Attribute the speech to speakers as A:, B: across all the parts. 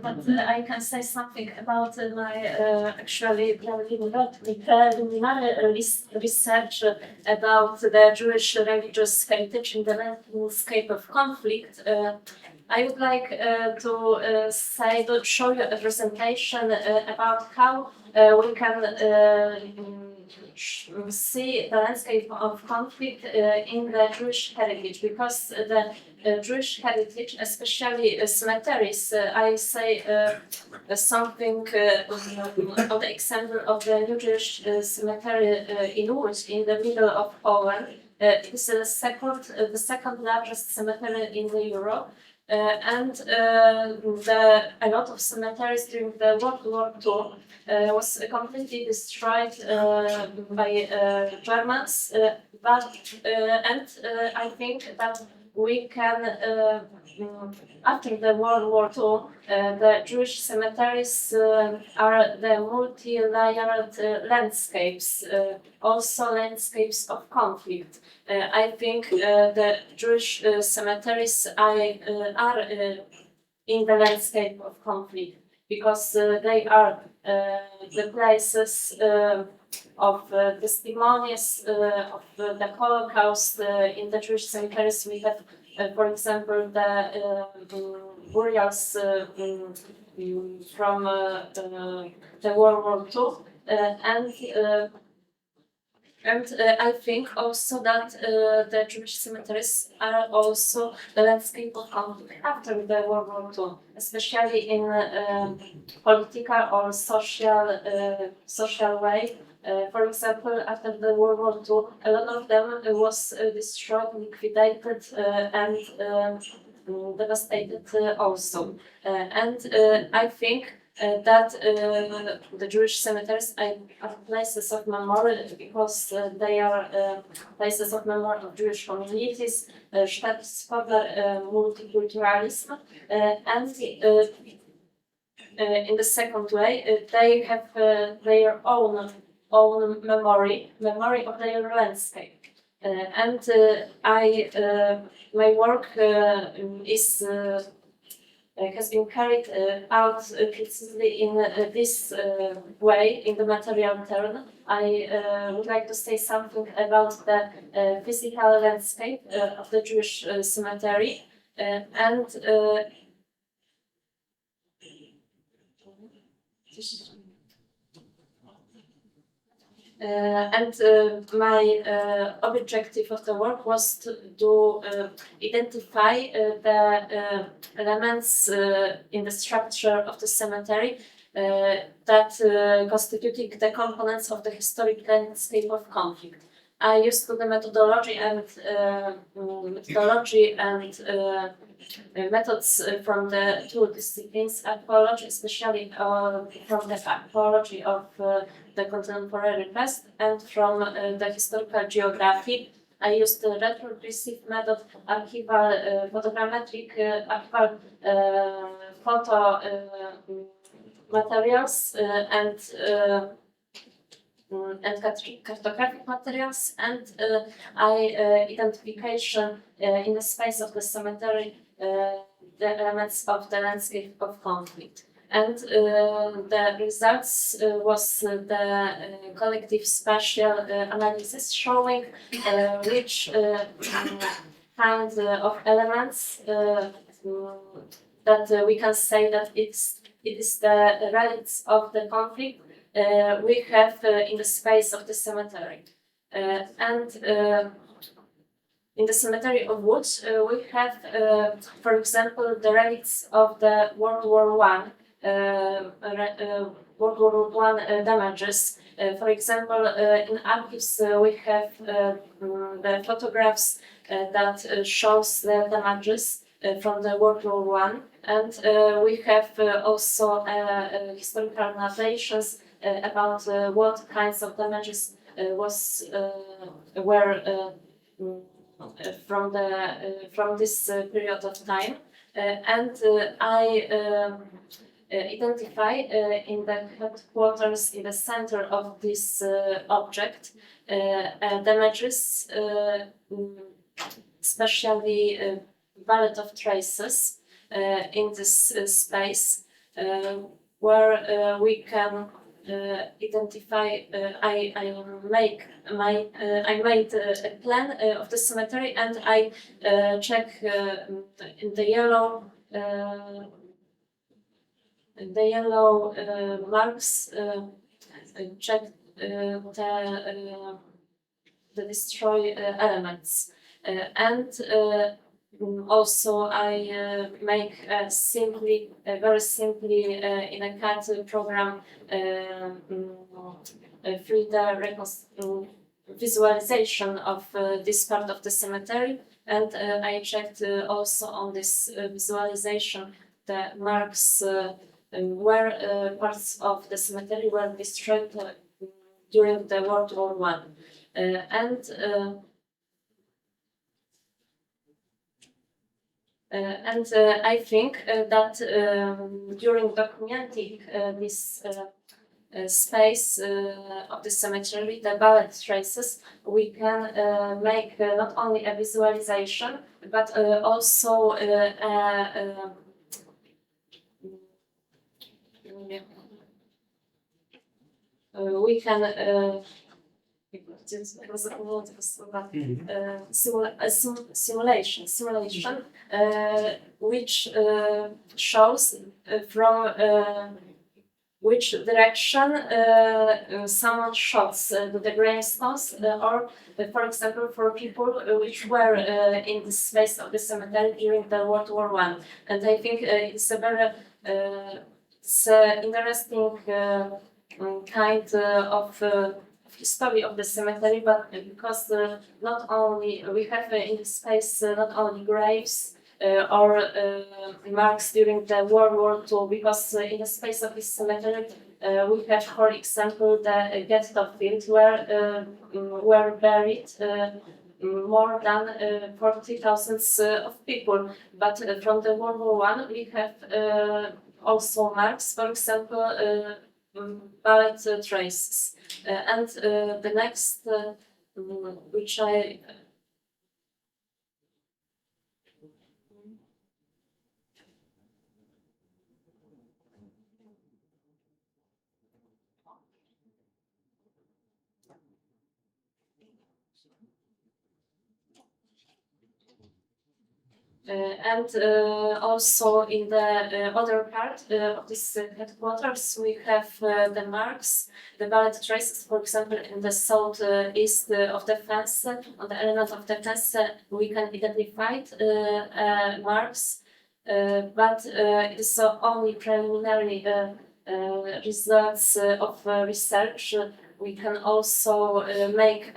A: but I can say something about my actually preliminary research about the Jewish religious heritage in the landscape of conflict. I would like to show you a presentation about how we can see the landscape of conflict in the Jewish heritage, because the Jewish heritage, especially cemeteries, I say something on the example of the new Jewish cemetery in Łódź, in the middle of Poland. It is the second largest cemetery in Europe. And a lot of cemeteries during the World War II was completely destroyed by Germans. And I think that we can, after the World War II, the Jewish cemeteries are the multi-layered landscapes, also landscapes of conflict. I think the Jewish cemeteries are in the landscape of conflict, because they are the places of testimonies of the Holocaust. In the Jewish cemeteries we have, for example, the burials from the World War II, and I think also that the Jewish cemeteries are also the landscape of conflict after the World War II, especially in political or social way. For example, after the World War II, a lot of them was destroyed, liquidated, and devastated also. And I think that the Jewish cemeteries are places of memory, because they are places of memory of Jewish communities, Staatsvater, multiculturalism, and in the second way, they have their own memory of their landscape. And my work has been carried out precisely in this way, in the material turn. I would like to say something about the physical landscape of the Jewish cemetery, and my objective of the work was to identify the elements in the structure of the cemetery that constituting the components of the historic landscape of conflict. I used the methodology and methods from the two disciplines, archaeology, especially from the archaeology of the contemporary past, and from the historical geography. I used the retrogressive method, archival, photogrammetric, archival photo materials, and cartographic materials, and identification in the space of the cemetery, the elements of the landscape of conflict. And the results was the collective spatial analysis, showing which kind of elements that we can say that it is the relics of the conflict we have in the space of the cemetery. And in the cemetery of Łódź, we have, for example, the relics of the World War I. World War I damages. For example, in archives we have the photographs that shows the damages from the World War I, and we have also historical narrations about what kinds of damages were from this period of time, and I identify in the headquarters, in the center of this object, damages, especially ballet of traces in this space. where we can identify. I made a plan of the cemetery, and I check in the yellow. The yellow marks check the destroy elements, and also I make very simply in a CAD program 3D visualization of this part of the cemetery, and I checked also on this visualization the marks where parts of the cemetery were destroyed during the World War I. And I think that during documenting this space of the cemetery, the ballot traces, we can make not only a visualization, but also we can simulation which shows from which direction someone shots the gravestones, or for example for people which were in the space of the cemetery during the World War I. And I think it's a very interesting kind of history of the cemetery, but because not only we have in the space not only graves or marks during the World War II, because in the space of this cemetery we have, for example, the ghetto field where were buried more than 40,000 of people. But from the World War I we have also marks, for example, ballot traces. And the next, which I and also in the other part of this headquarters we have the marks, the ballot traces. For example, in the southeast of the fence, on the element of the fence, we can identify marks, but it is only preliminary results of research. We can also make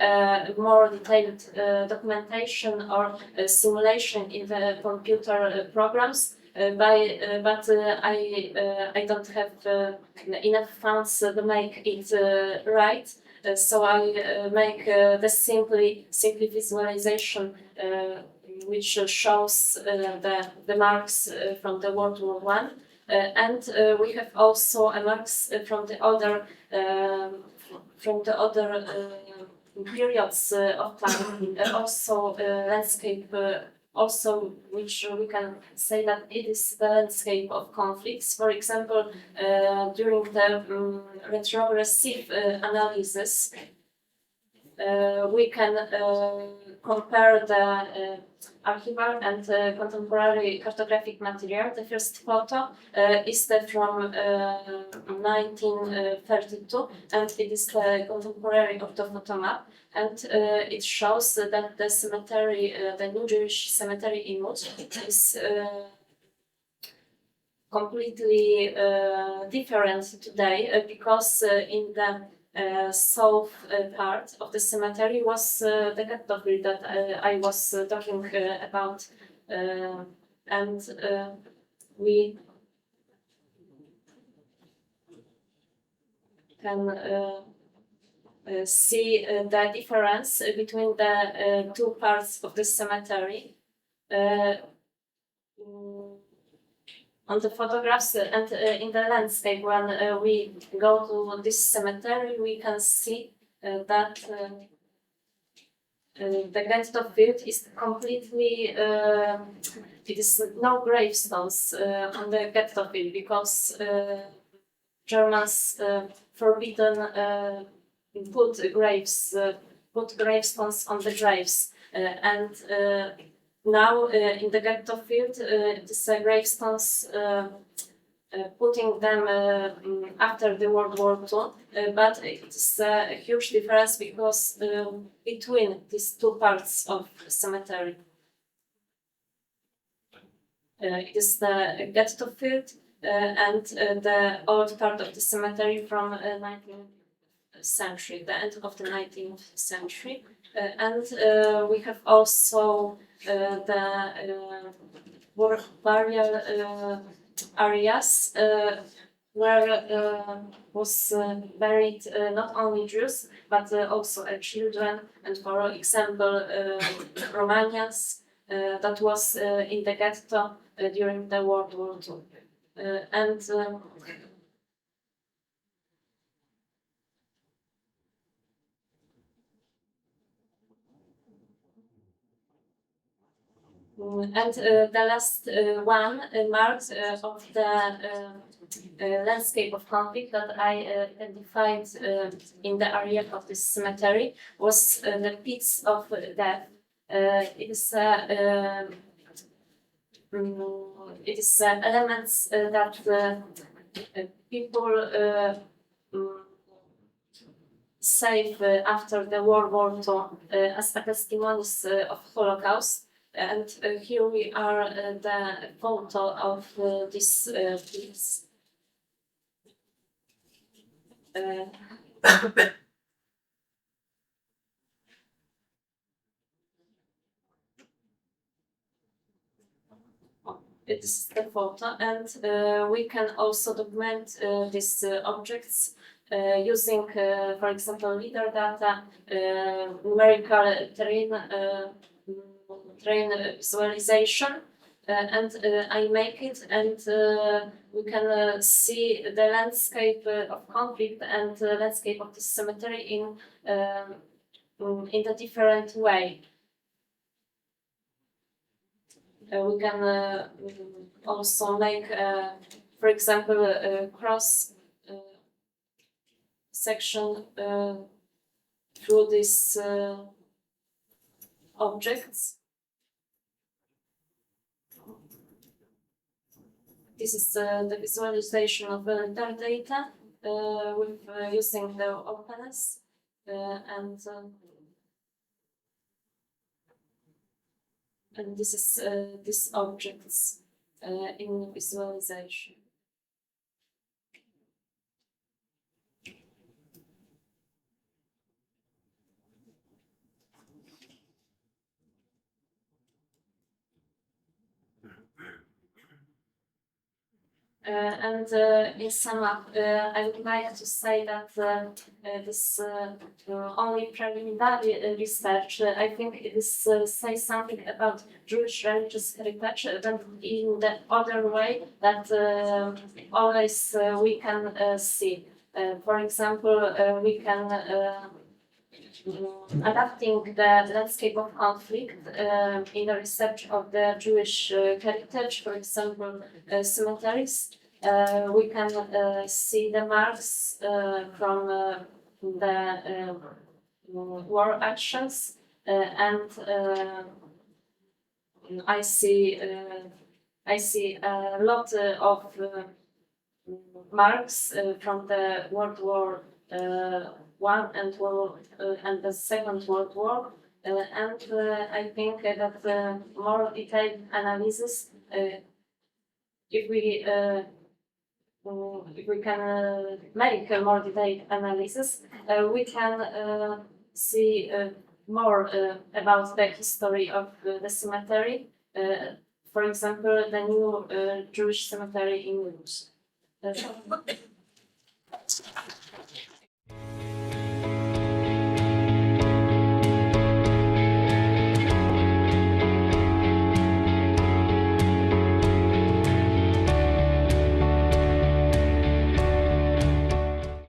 A: more detailed documentation or simulation in the computer programs, but I don't have enough funds to make it right. So I make the simply visualization which shows the marks from the World War I. And we have also marks from the other periods of time, also landscape, also which we can say that it is the landscape of conflicts. For example, during the retrogressive analysis, we can compare the archival and contemporary cartographic material. The first photo is from 1932, and it is the contemporary of the photo map, and it shows that the cemetery, the new Jewish cemetery in Łódź, is completely different today, because in the south part of the cemetery was the ghetto field that I was talking about, and we can see the difference between the two parts of the cemetery. On the photographs and in the landscape, when we go to this cemetery, we can see that the ghetto field is completely, it is no gravestones on the ghetto field because Germans forbidden put gravestones on the graves, and now in the ghetto field these gravestones putting them after the World War II, but it's a huge difference because between these two parts of the cemetery. It is the ghetto field and the old part of the cemetery from 19th century, the end of the 19th century. And we have also the war burial areas where was buried not only Jews but also children, and for example Romanians that was in the ghetto during the World War II. And the last one mark of the landscape of conflict that I identified in the area of this cemetery was the pits of death. It is elements that people save after the World War II as a testimonies of Holocaust. And here we are the photo of this piece. It is the photo, and we can also document these objects using, for example, leader data, numerical terrain visualization, and I make it, and we can see the landscape of conflict and the landscape of the cemetery in a different way. We can also make, for example, a cross section through these objects. This is the visualization of the data with using the openness and this is these objects in visualization. And in sum up, I would like to say that this only preliminary research, I think it is says something about Jewish religious heritage, but in the other way that always we can see. For example, we can adapting the landscape of conflict in the research of the Jewish heritage, for example, cemeteries. We can see the marks from the war actions, and I see a lot of marks from the World War I and the Second World War, and I think that more detailed analysis, if we can make a more detailed analysis, we can see more about the history of the cemetery. For example, the new Jewish cemetery in Łódź.